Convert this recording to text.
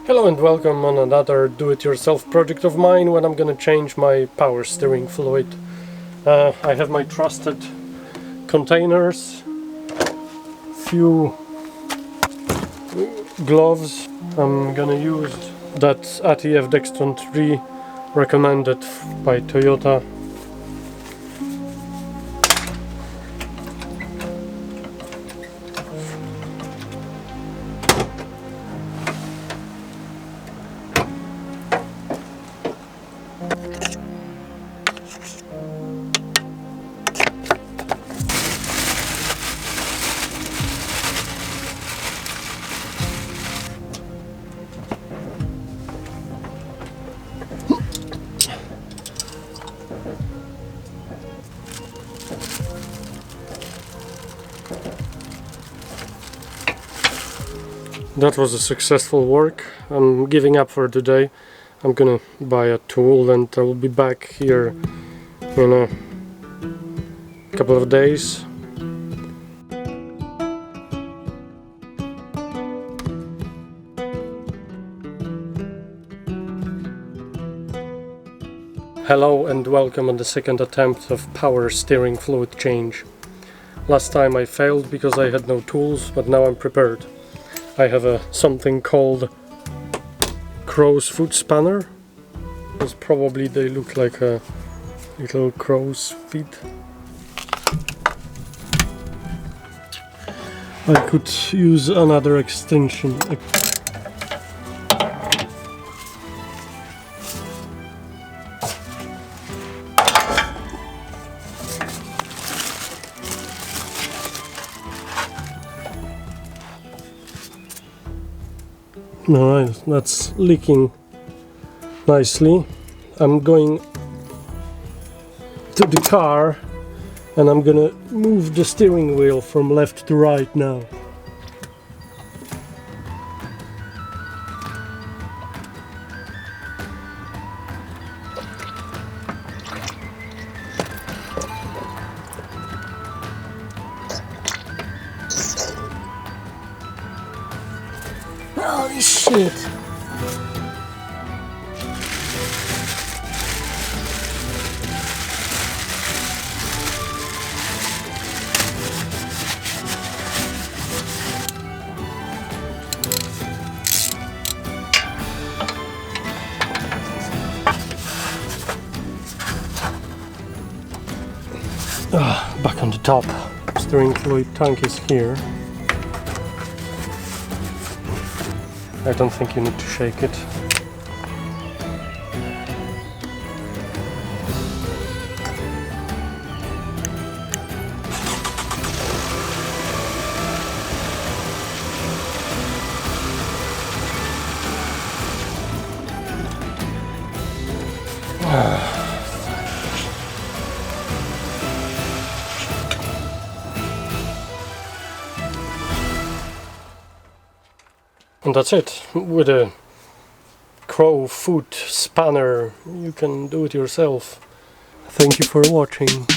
Hello and welcome on another do-it-yourself project of mine when I'm gonna change my power steering fluid. I have my trusted containers, few gloves. I'm gonna use that ATF Dextron 3 recommended by Toyota. That was a successful work. I'm giving up for today. I'm gonna buy a tool and I will be back here in a couple of days. Hello and welcome on the second attempt of power steering fluid change. Last time I failed because I had no tools, but now I'm prepared. I have something called crow's foot spanner. Because probably they look like a little crow's feet. I could use another extension. Alright, that's leaking nicely. I'm going to the car and I'm gonna move the steering wheel from left to right now. Holy shit! Back on the top. Steering fluid tank is here. I don't think you need to shake it. And that's it. With a crow foot spanner you can do it yourself. Thank you for watching.